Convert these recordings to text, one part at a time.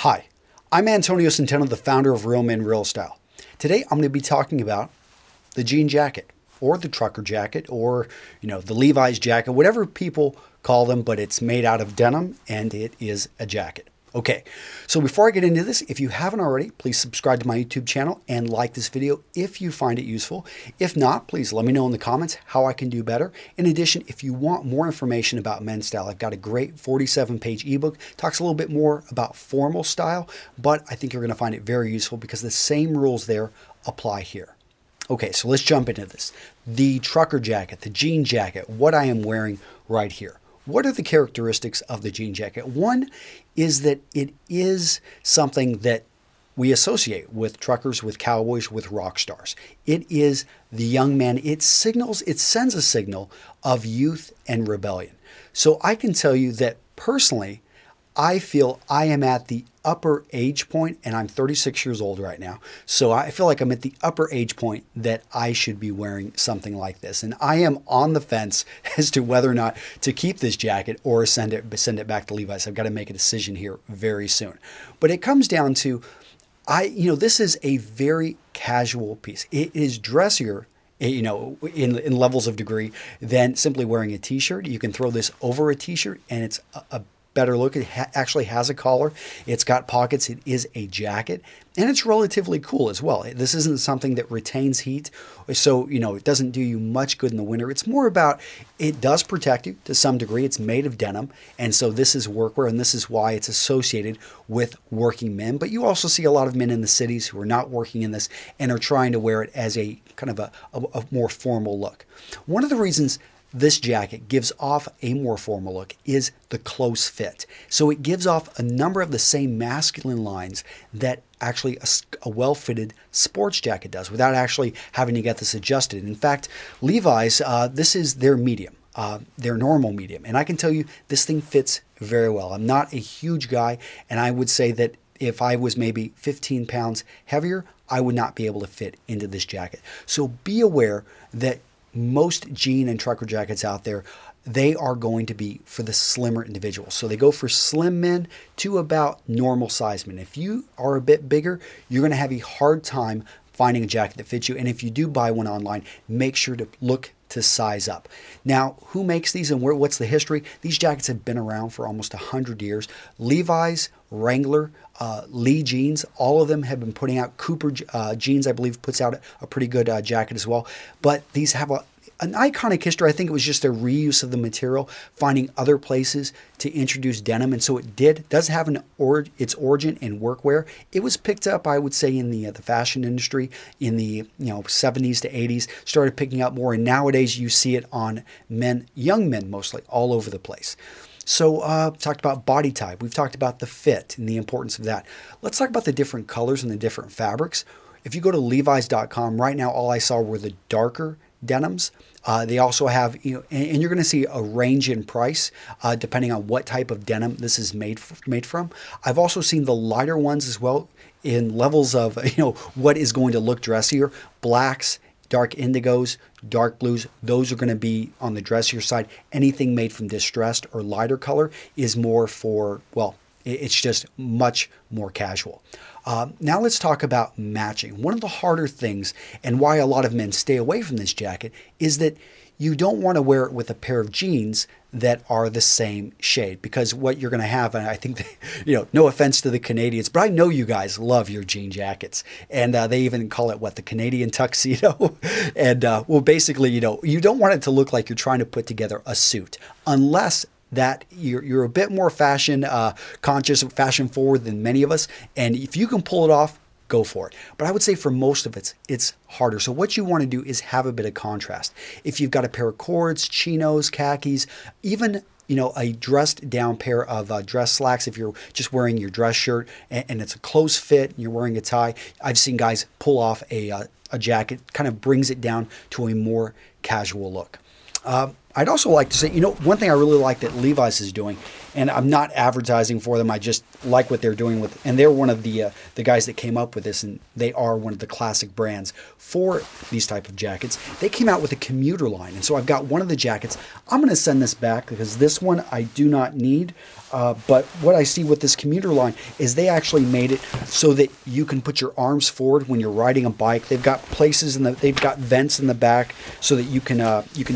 Hi, I'm Antonio Centeno, the founder of Real Men Real Style. Today I'm going to be talking about the jean jacket or the trucker jacket or, the Levi's jacket, whatever people call them, but it's made out of denim and it is a jacket. Okay, so before I get into this, if you haven't already, please subscribe to my YouTube channel and like this video if you find it useful. If not, please let me know in the comments how I can do better. In addition, if you want more information about men's style, I've got a great 47-page ebook. Talks a little bit more about formal style, but I think you're going to find it very useful because the same rules there apply here. Okay, so let's jump into this. The trucker jacket, the jean jacket, what I am wearing right here. What are the characteristics of the jean jacket? One is that it is something that we associate with truckers, with cowboys, with rock stars. It is the young man. It sends a signal of youth and rebellion. So I can tell you that personally, I feel I am at the upper age point, and I'm 36 years old right now. So I feel like I'm at the upper age point that I should be wearing something like this. And I am on the fence as to whether or not to keep this jacket or send it back to Levi's. I've got to make a decision here very soon. But it comes down to, this is a very casual piece. It is dressier, in levels of degree than simply wearing a t-shirt. You can throw this over a t-shirt and it's a better look. It actually has a collar. It's got pockets. It is a jacket, and it's relatively cool as well. This isn't something that retains heat, so it doesn't do you much good in the winter. It's more about it does protect you to some degree. It's made of denim, and so this is workwear, and this is why it's associated with working men. But you also see a lot of men in the cities who are not working in this and are trying to wear it as a kind of a more formal look. One of the reasons this jacket gives off a more formal look is the close fit. So it gives off a number of the same masculine lines that actually a well-fitted sports jacket does without actually having to get this adjusted. In fact, Levi's, this is their medium, their normal medium. And I can tell you this thing fits very well. I'm not a huge guy, and I would say that if I was maybe 15 pounds heavier, I would not be able to fit into this jacket. So be aware that most jean and trucker jackets out there, they are going to be for the slimmer individuals. So they go for slim men to about normal size men. If you are a bit bigger, you're going to have a hard time finding a jacket that fits you. And if you do buy one online, make sure to look to size up. Now, who makes these and what's the history? These jackets have been around for almost 100 years. Levi's, Wrangler, Lee jeans, all of them have been putting out. Cooper jeans, I believe, puts out a pretty good jacket as well. But these have an iconic history. I think it was just a reuse of the material, finding other places to introduce denim. And so it does have its origin in workwear. It was picked up, I would say, in the fashion industry in the 70s to 80s, started picking up more. And nowadays you see it on men, young men mostly, all over the place. So talked about body type. We've talked about the fit and the importance of that. Let's talk about the different colors and the different fabrics. If you go to levis.com, right now all I saw were the darker denims. They also have, and you're going to see a range in price depending on what type of denim this is made from. I've also seen the lighter ones as well in levels of, what is going to look dressier. Blacks, dark indigos, dark blues, those are going to be on the dressier side. Anything made from distressed or lighter color is more for, it's just much more casual. Now let's talk about matching. One of the harder things and why a lot of men stay away from this jacket is that you don't want to wear it with a pair of jeans that are the same shade, because what you're going to have, and I think, no offense to the Canadians, but I know you guys love your jean jackets, and they even call it the Canadian tuxedo. And basically, you don't want it to look like you're trying to put together a suit, unless that you're a bit more fashion conscious, fashion forward than many of us. And if you can pull it off, go for it. But I would say for most of it's harder. So what you want to do is have a bit of contrast. If you've got a pair of cords, chinos, khakis, even a dressed down pair of dress slacks, if you're just wearing your dress shirt and it's a close fit and you're wearing a tie, I've seen guys pull off a jacket, kind of brings it down to a more casual look. I'd also like to say, one thing I really like that Levi's is doing, And I'm not advertising for them. I just like what they're doing with, and they're one of the guys that came up with this, and they are one of the classic brands for these type of jackets. They came out with a commuter line, and so I've got one of the jackets. I'm going to send this back because this one I do not need. But what I see with this commuter line is they actually made it so that you can put your arms forward when you're riding a bike. They've got places they've got vents in the back so that you can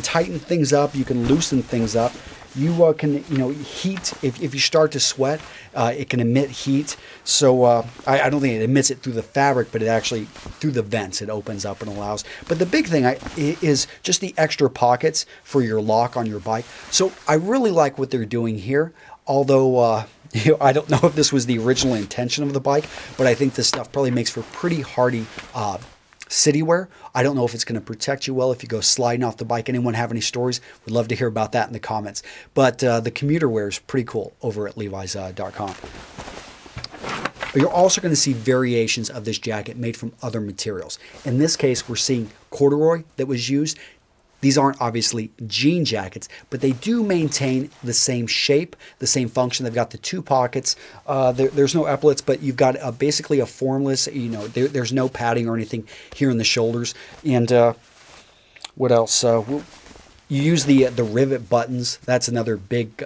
tighten things up, you can loosen things up. You can heat if you start to sweat, it can emit heat. So I don't think it emits it through the fabric, but it actually through the vents it opens up and allows. But the big thing is just the extra pockets for your lock on your bike. So I really like what they're doing here. Although I don't know if this was the original intention of the bike, but I think this stuff probably makes for pretty hardy city wear. I don't know if it's going to protect you well if you go sliding off the bike. Anyone have any stories? Would love to hear about that in the comments. But the commuter wear is pretty cool over at Levis.com. You're also going to see variations of this jacket made from other materials. In this case, we're seeing corduroy that was used. These aren't obviously jean jackets, but they do maintain the same shape, the same function. They've got the two pockets. There's no epaulets, but you've got basically a formless, there's no padding or anything here in the shoulders. And what else? You use the rivet buttons. That's another big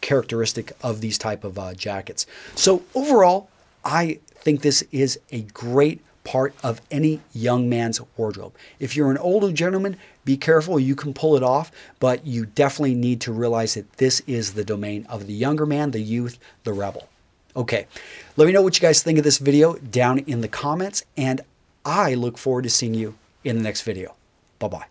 characteristic of these type of jackets. So overall, I think this is a great part of any young man's wardrobe. If you're an older gentleman, be careful, you can pull it off, but you definitely need to realize that this is the domain of the younger man, the youth, the rebel. Okay, let me know what you guys think of this video down in the comments, and I look forward to seeing you in the next video. Bye-bye.